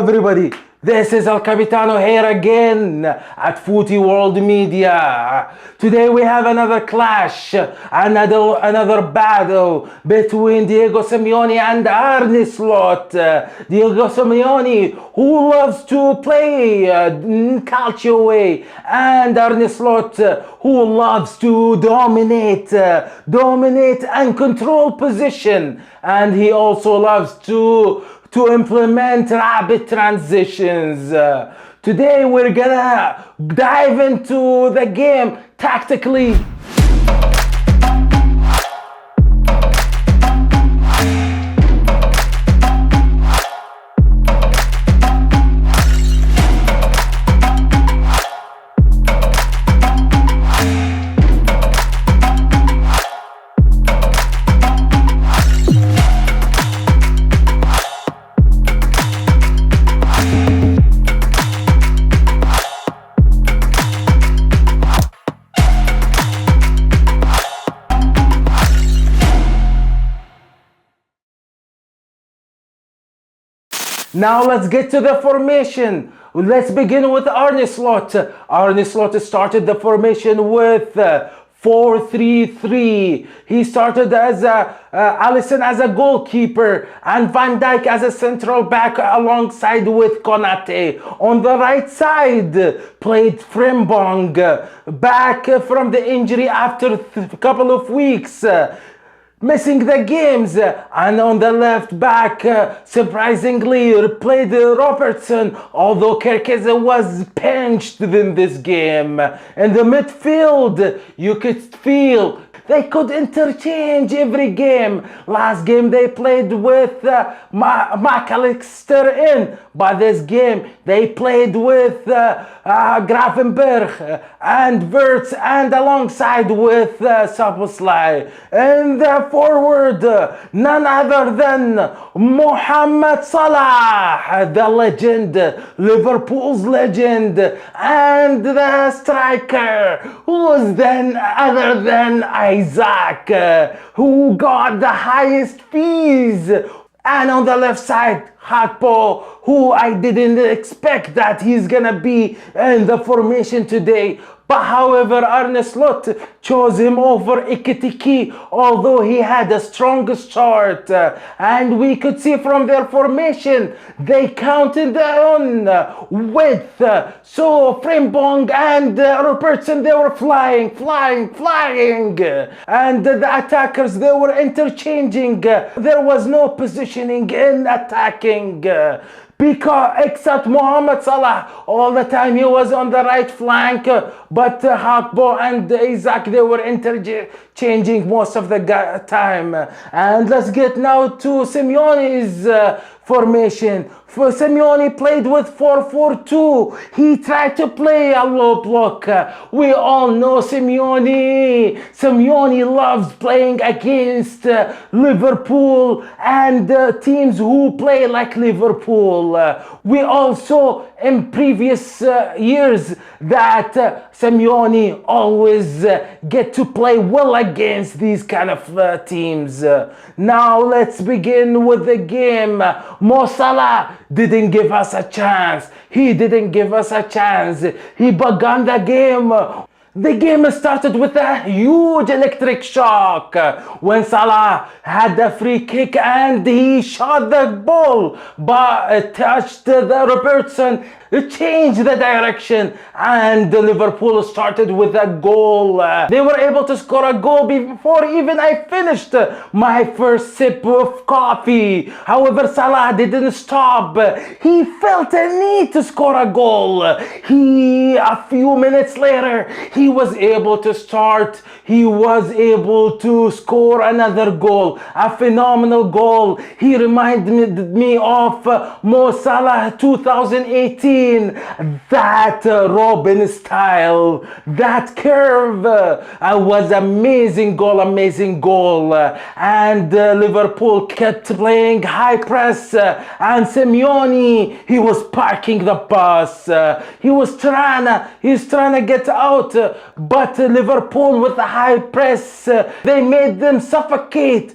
everybody, this is El Capitano here again at Footy World Media. Today we have another clash, another battle between Diego Simeone and Arne Slot. Diego Simeone, who loves to play calcio way, and Arne Slot, who loves to dominate and control position, and he also loves to implement rapid transitions. Today we're gonna dive into the game tactically. Now let's get to the formation. Let's begin with Arne Slot. Arne Slot started the formation with 4-3-3. He started as Alisson as a goalkeeper and Van Dijk as a central back alongside with Konate. On the right side played Frimpong, back from the injury after a couple of weeks, missing the games. And on the left back, surprisingly, played Robertson, although Kerkeze was benched in this game. In the midfield, you could feel they could interchange every game. Last game they played with McAllister in, but this game they played with Gravenberg and Wirtz, and alongside with Szoboszlai. And the forward, none other than Mohamed Salah, the legend, Liverpool's legend, and the striker, who's then other than Isaac, who got the highest fees. And on the left side, Hakpo, who I didn't expect that he's gonna be in the formation today. But however, Arne Slot chose him over Ekitike, although he had a strong start. And we could see from their formation, they counted on width. So Frimpong and Robertson, they were flying. And the attackers, they were interchanging. There was no positioning in attacking. Because except Mohamed Salah, all the time he was on the right flank, but Hakpo and Isaac, they were interchanging most of the time. And let's get now to Simeone's formation. For Simeone played with 4-4-2. He tried to play a low block. We all know Simeone. Simeone loves playing against Liverpool and teams who play like Liverpool. We also in previous years that Simeone always get to play well against these kind of teams. Now let's begin with the game. Mo Salah didn't give us a chance. He didn't give us a chance. He began the game. The game started with a huge electric shock when Salah had the free kick and he shot the ball, but it touched the Robertson. It changed the direction, and Liverpool started with a goal. They were able to score a goal before even I finished my first sip of coffee. However, Salah didn't stop. He felt a need to score a goal. A few minutes later, he was able to start. He was able to score another goal, a phenomenal goal. He reminded me of Mo Salah 2018. That Robin style, that curve was amazing goal. And Liverpool kept playing high press, and Simeone, he was parking the bus. He's trying to get out but Liverpool with the high press, they made them suffocate.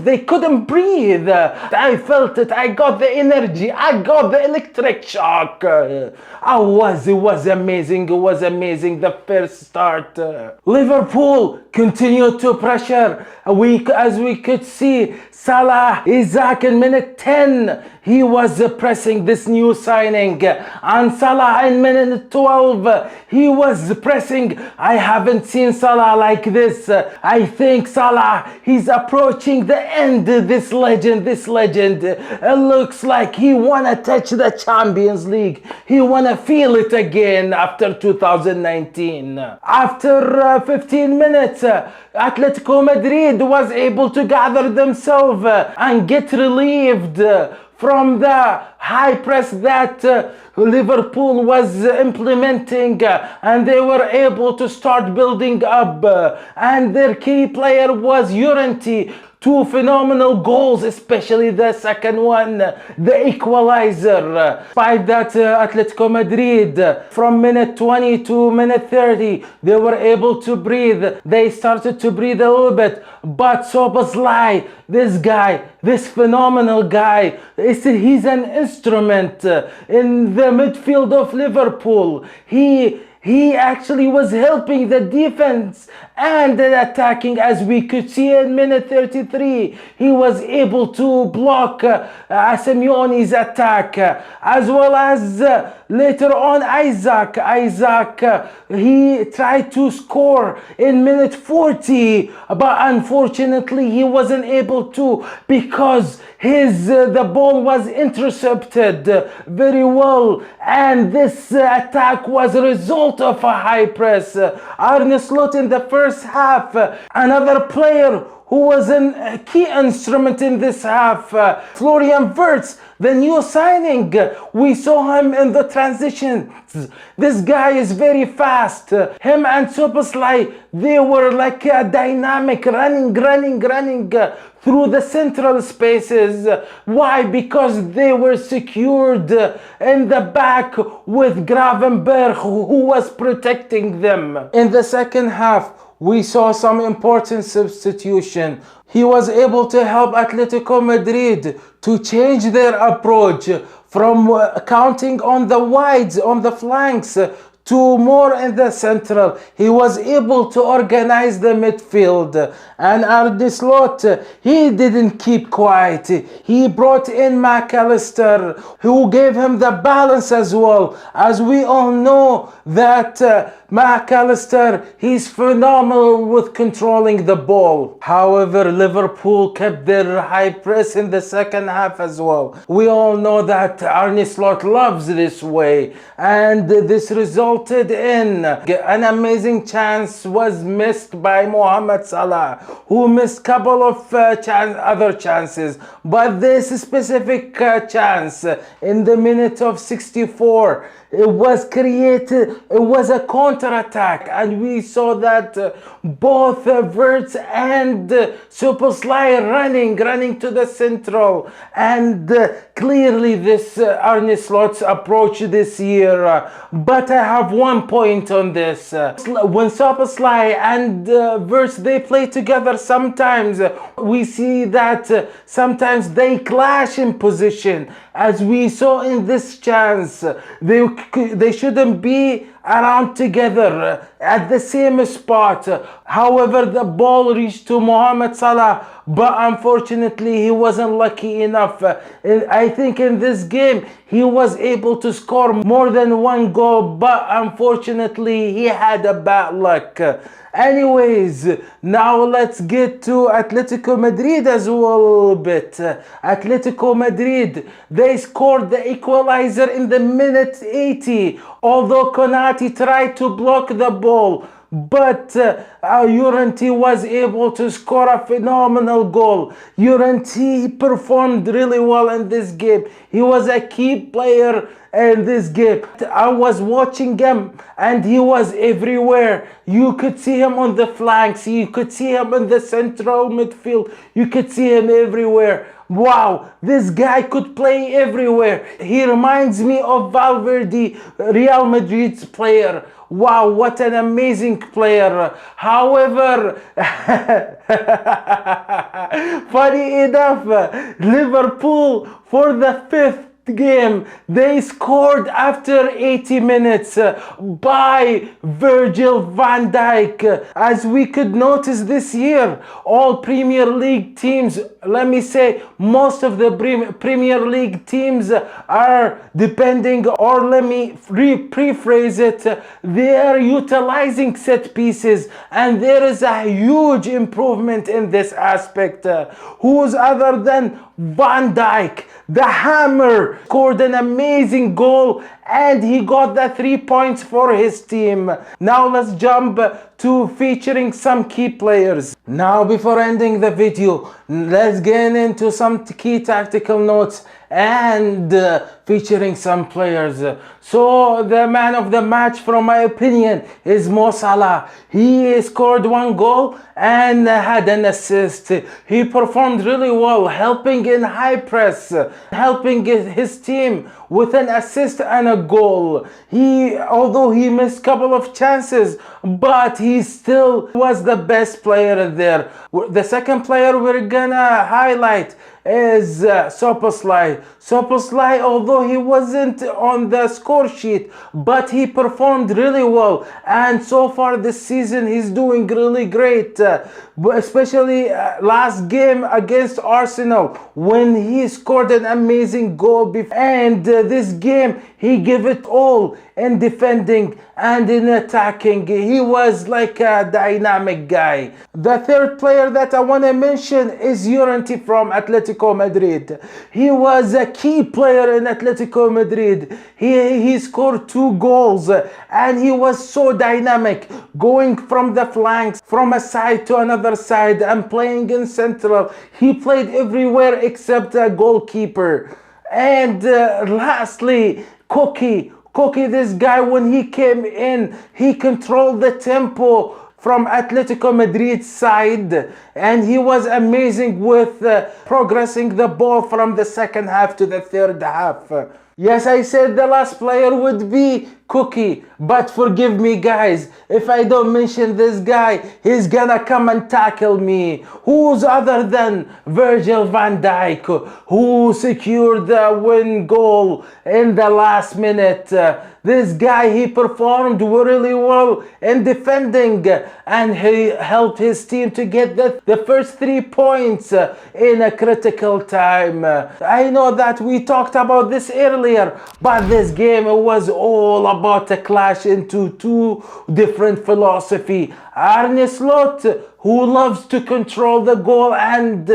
They couldn't breathe. I felt it. I got the energy. I got the electric shock. It was amazing. It was amazing. The first start. Liverpool continued to pressure. As we could see, Salah, Isaac in minute 10, he was pressing this new signing. And Salah in minute 12, he was pressing. I haven't seen Salah like this. I think Salah, he's approaching the end. This legend. It looks like he wanna touch the Champions League. He wanna feel it again after 2019. After 15 minutes, Atletico Madrid was able to gather themselves and get relieved from the high press that Liverpool was implementing, and they were able to start building up, and their key player was Llorente. 2 phenomenal goals, especially the second one, the equalizer. Despite that, Atletico Madrid, from minute 20 to minute 30, they were able to breathe. They started to breathe a little bit. But Szoboszlai, this guy, this phenomenal guy, he's an instrument in the midfield of Liverpool. He actually was helping the defense and the attacking, as we could see in minute 33. He was able to block Simeone's attack, as well as later on Isaac, he tried to score in minute 40, but unfortunately he wasn't able to, because the ball was intercepted very well, and this attack was a result of a high press. Arne Slot in the first half, another player who was a key instrument in this half, Florian Wirtz, the new signing. We saw him in the transitions. This guy is very fast. Him and Szoboszlai, they were like a dynamic, running through the central spaces. Why? Because they were secured in the back with Gravenberch, who was protecting them. In the second half, we saw some important substitution. He was able to help Atletico Madrid to change their approach from counting on the wides, on the flanks, to more in the central. He was able to organize the midfield. And Arne Slot, he didn't keep quiet. He brought in McAllister, who gave him the balance as well. As we all know that McAllister, he's phenomenal with controlling the ball. However, Liverpool kept their high press in the second half as well. We all know that Arne Slot loves this way, and this resulted in an amazing chance was missed by Mohamed Salah, who missed a couple of other chances. But this specific chance in the minute of 64, it was created, it was a counter-attack, and we saw that both Wirtz and Szoboszlai running to the central, and clearly this Arne Slot's approach this year. But I have one point on this. When Szoboszlai and Wirtz, they play together, sometimes we see that sometimes they clash in position. As we saw in this chance, they shouldn't be around together at the same spot. However, the ball reached to Mohamed Salah, but unfortunately he wasn't lucky enough. I think in this game he was able to score more than one goal, but unfortunately he had a bad luck. Anyways, now let's get to Atletico Madrid as well a little bit. Atletico Madrid, they scored the equalizer in the minute 80, although Konate tried to block the ball. But Llorente was able to score a phenomenal goal. Llorente performed really well in this game. He was a key player in this game. I was watching him and he was everywhere. You could see him on the flanks. You could see him in the central midfield. You could see him everywhere. Wow, this guy could play everywhere. He reminds me of Valverde, Real Madrid's player. Wow, what an amazing player. However, funny enough, Liverpool, for the fifth game, they scored after 80 minutes by Virgil van Dijk. As we could notice this year, all Premier League teams, let me say most of the Premier League teams are depending, or let me rephrase it, they are utilizing set pieces, and there is a huge improvement in this aspect. Who's other than Van Dijk, the hammer, scored an amazing goal, and he got the 3 points for his team. Now let's jump to featuring some key players. Now, before ending the video, let's get into some key tactical notes and featuring some players. So the man of the match, from my opinion, is Mo Salah. He scored 1 goal and had an assist. He performed really well, helping in high press, helping his team with an assist and a goal. Although he missed a couple of chances, but he still was the best player there. The second player we're gonna highlight is Szoboszlai. Szoboszlai, although he wasn't on the score sheet, but he performed really well, and so far this season he's doing really great, especially last game against Arsenal when he scored an amazing goal, and this game he gave it all in defending and in attacking. He was like a dynamic guy. The third player that I want to mention is Llorente from Atletico Madrid. He was a key player in Atletico Madrid. He scored 2 goals, and he was so dynamic, going from the flanks, from a side to another side, and playing in central. He played everywhere except a goalkeeper. And lastly, Cookie, this guy, when he came in, he controlled the tempo from Atletico Madrid's side, and he was amazing with progressing the ball from the second half to the third half. Yes, I said the last player would be Cookie, but forgive me guys, if I don't mention this guy, he's gonna come and tackle me. Who's other than Virgil van Dijk, who secured the win goal in the last minute. This guy, he performed really well in defending, and he helped his team to get the first 3 points in a critical time. I know that we talked about this earlier, but this game was all about a clash into 2 different philosophy. Arne Slot, who loves to control the goal and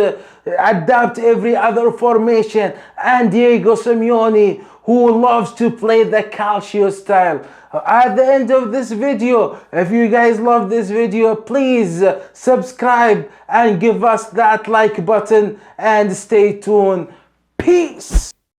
adapt every other formation, and Diego Simeone, who loves to play the Calcio style. At the end of this video, if you guys love this video, please subscribe and give us that like button, and stay tuned. Peace.